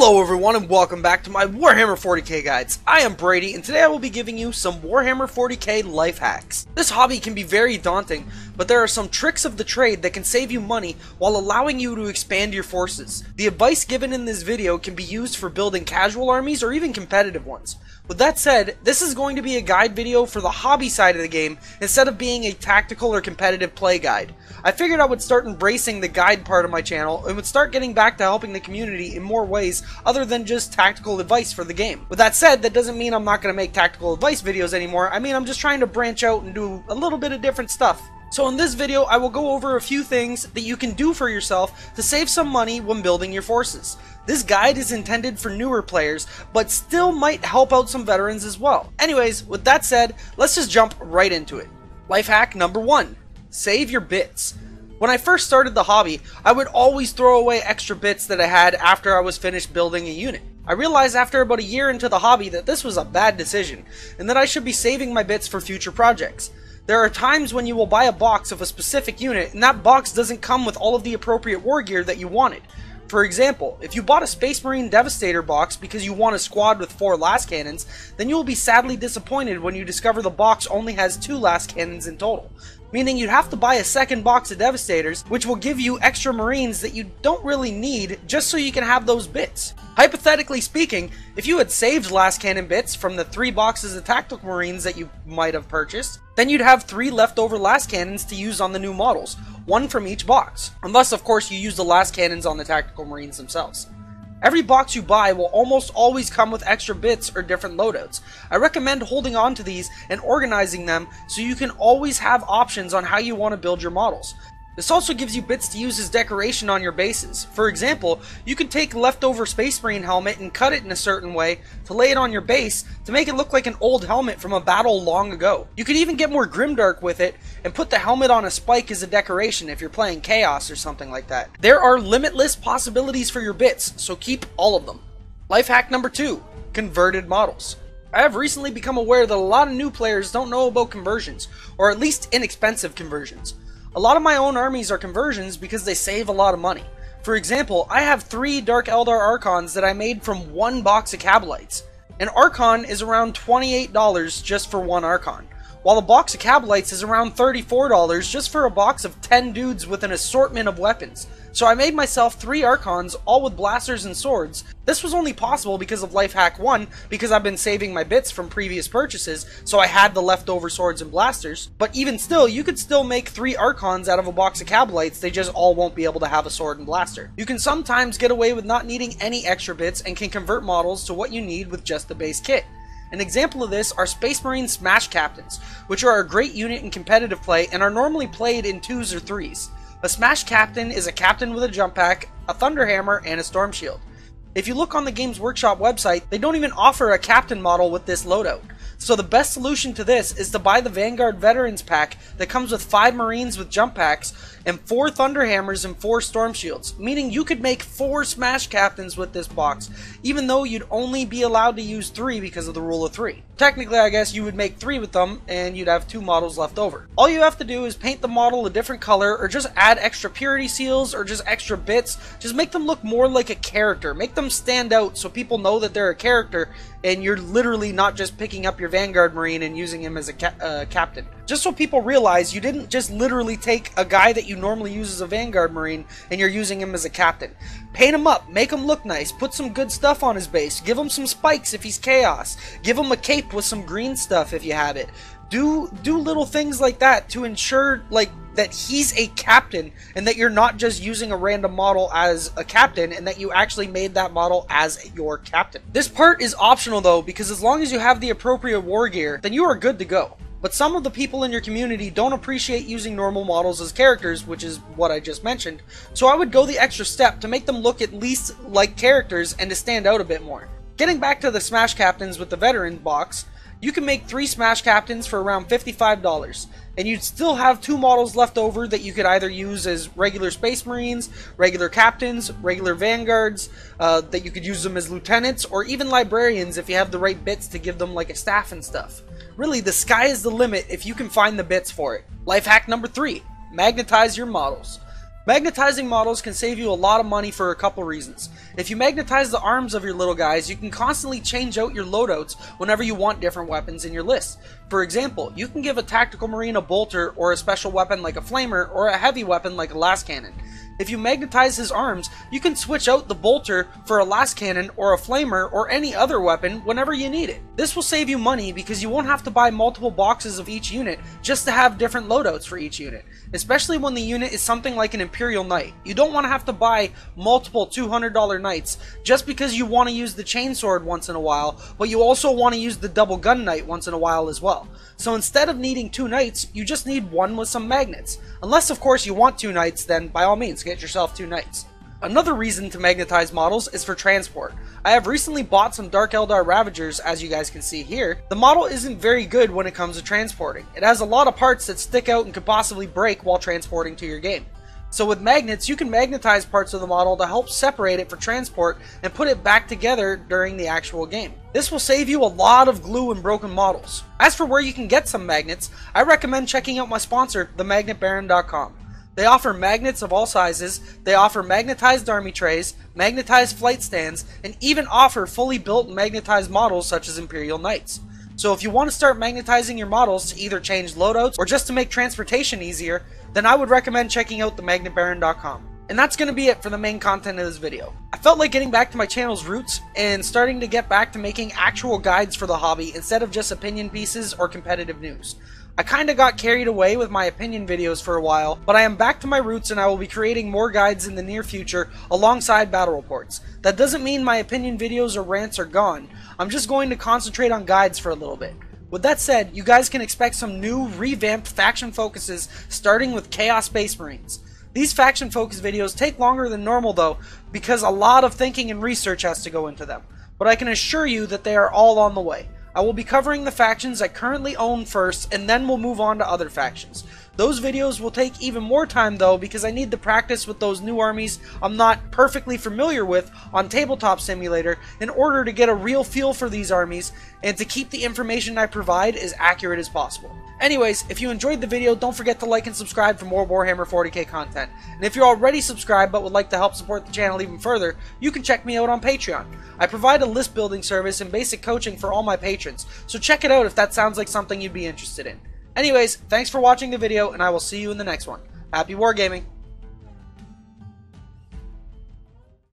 Hello everyone and welcome back to my Warhammer 40k guides. I am Brady and today I will be giving you some Warhammer 40k life hacks. This hobby can be very daunting, but there are some tricks of the trade that can save you money while allowing you to expand your forces. The advice given in this video can be used for building casual armies or even competitive ones. With that said, this is going to be a guide video for the hobby side of the game instead of being a tactical or competitive play guide. I figured I would start embracing the guide part of my channel and would start getting back to helping the community in more ways other than just tactical advice for the game. With that said, that doesn't mean I'm not going to make tactical advice videos anymore. I mean, I'm just trying to branch out and do a little bit of different stuff. So in this video, I will go over a few things that you can do for yourself to save some money when building your forces. This guide is intended for newer players, but still might help out some veterans as well. Anyways, with that said, let's just jump right into it. Life hack number 1. Save your bits. When I first started the hobby, I would always throw away extra bits that I had after I was finished building a unit. I realized after about a year into the hobby that this was a bad decision, and that I should be saving my bits for future projects. There are times when you will buy a box of a specific unit, and that box doesn't come with all of the appropriate war gear that you wanted. For example, if you bought a Space Marine Devastator box because you want a squad with 4 las cannons, then you will be sadly disappointed when you discover the box only has 2 las cannons in total. Meaning you'd have to buy a second box of Devastators, which will give you extra Marines that you don't really need just so you can have those bits. Hypothetically speaking, if you had saved las cannon bits from the 3 boxes of Tactical Marines that you might have purchased, then you'd have 3 leftover las cannons to use on the new models, 1 from each box. Unless of course you use the las cannons on the Tactical Marines themselves. Every box you buy will almost always come with extra bits or different loadouts. I recommend holding on to these and organizing them so you can always have options on how you want to build your models. This also gives you bits to use as decoration on your bases. For example, you could take leftover Space Marine helmet and cut it in a certain way to lay it on your base to make it look like an old helmet from a battle long ago. You could even get more grimdark with it and put the helmet on a spike as a decoration if you're playing Chaos or something like that. There are limitless possibilities for your bits, so keep all of them. Life hack number 2. Converted models. I have recently become aware that a lot of new players don't know about conversions, or at least inexpensive conversions. A lot of my own armies are conversions because they save a lot of money. For example, I have 3 Dark Eldar Archons that I made from 1 box of Kabalites. An Archon is around $28 just for 1 Archon, while a box of Kabalites is around $34 just for a box of 10 dudes with an assortment of weapons. So I made myself 3 Archons, all with blasters and swords. This was only possible because of Life Hack 1, because I've been saving my bits from previous purchases, so I had the leftover swords and blasters. But even still, you could still make 3 Archons out of a box of Kabalites, they just all won't be able to have a sword and blaster. You can sometimes get away with not needing any extra bits and can convert models to what you need with just the base kit. An example of this are Space Marine Smash Captains, which are a great unit in competitive play and are normally played in 2s or 3s. A Smash Captain is a captain with a jump pack, a Thunder Hammer, and a Storm Shield. If you look on the Games Workshop website, they don't even offer a captain model with this loadout. So the best solution to this is to buy the Vanguard Veterans pack that comes with 5 Marines with jump packs and 4 Thunder Hammers and 4 Storm Shields, meaning you could make 4 Smash Captains with this box, even though you'd only be allowed to use 3 because of the rule of 3. Technically, I guess you would make 3 with them and you'd have 2 models left over. All you have to do is paint the model a different color or just add extra purity seals or just extra bits. Just make them look more like a character. Make them stand out so people know that they're a character and you're literally not just picking up your Vanguard Marine and using him as a captain. Just so people realize you didn't just literally take a guy that you normally use as a Vanguard Marine and you're using him as a captain. Paint him up, make him look nice, put some good stuff on his base, give him some spikes if he's Chaos, give him a cape with some green stuff if you have it. Do little things like that to ensure that he's a captain and that you're not just using a random model as a captain and that you actually made that model as your captain. This part is optional though, because as long as you have the appropriate war gear, then you are good to go. But some of the people in your community don't appreciate using normal models as characters, which is what I just mentioned, so I would go the extra step to make them look at least like characters and to stand out a bit more. Getting back to the Smash Captains with the Veteran box, you can make 3 Smash Captains for around $55, and you'd still have 2 models left over that you could either use as regular Space Marines, regular Captains, regular Vanguards, that you could use them as Lieutenants, or even Librarians if you have the right bits to give them like a staff and stuff. Really, the sky is the limit if you can find the bits for it. Life hack number 3. Magnetize your models. Magnetizing models can save you a lot of money for a couple reasons. If you magnetize the arms of your little guys, you can constantly change out your loadouts whenever you want different weapons in your list. For example, you can give a tactical marine a bolter or a special weapon like a flamer or a heavy weapon like a las cannon. If you magnetize his arms, you can switch out the bolter for a las cannon or a flamer or any other weapon whenever you need it. This will save you money because you won't have to buy multiple boxes of each unit just to have different loadouts for each unit, especially when the unit is something like an Imperial Knight. You don't want to have to buy multiple $200 knights just because you want to use the Chainsword once in a while, but you also want to use the double gun knight once in a while as well. So instead of needing 2 knights, you just need one with some magnets. Unless of course you want 2 knights, then by all means get yourself 2 knights. Another reason to magnetize models is for transport. I have recently bought some Dark Eldar Ravagers, as you guys can see here. The model isn't very good when it comes to transporting. It has a lot of parts that stick out and could possibly break while transporting to your game. So with magnets, you can magnetize parts of the model to help separate it for transport and put it back together during the actual game. This will save you a lot of glue and broken models. As for where you can get some magnets, I recommend checking out my sponsor, themagnetbaron.com. They offer magnets of all sizes, they offer magnetized army trays, magnetized flight stands, and even offer fully built magnetized models such as Imperial Knights. So if you want to start magnetizing your models to either change loadouts or just to make transportation easier, then I would recommend checking out themagnetbaron.com. And that's going to be it for the main content of this video. I felt like getting back to my channel's roots and starting to get back to making actual guides for the hobby instead of just opinion pieces or competitive news. I kinda got carried away with my opinion videos for a while, but I am back to my roots and I will be creating more guides in the near future alongside battle reports. That doesn't mean my opinion videos or rants are gone. I'm just going to concentrate on guides for a little bit. With that said, you guys can expect some new revamped faction focuses starting with Chaos Space Marines. These faction focus videos take longer than normal though, because a lot of thinking and research has to go into them, but I can assure you that they are all on the way. I will be covering the factions I currently own first, and then we'll move on to other factions. Those videos will take even more time though, because I need to practice with those new armies I'm not perfectly familiar with on Tabletop Simulator in order to get a real feel for these armies and to keep the information I provide as accurate as possible. Anyways, if you enjoyed the video, don't forget to like and subscribe for more Warhammer 40k content. And if you're already subscribed but would like to help support the channel even further, you can check me out on Patreon. I provide a list building service and basic coaching for all my patrons, so check it out if that sounds like something you'd be interested in. Anyways, thanks for watching the video, and I will see you in the next one. Happy wargaming!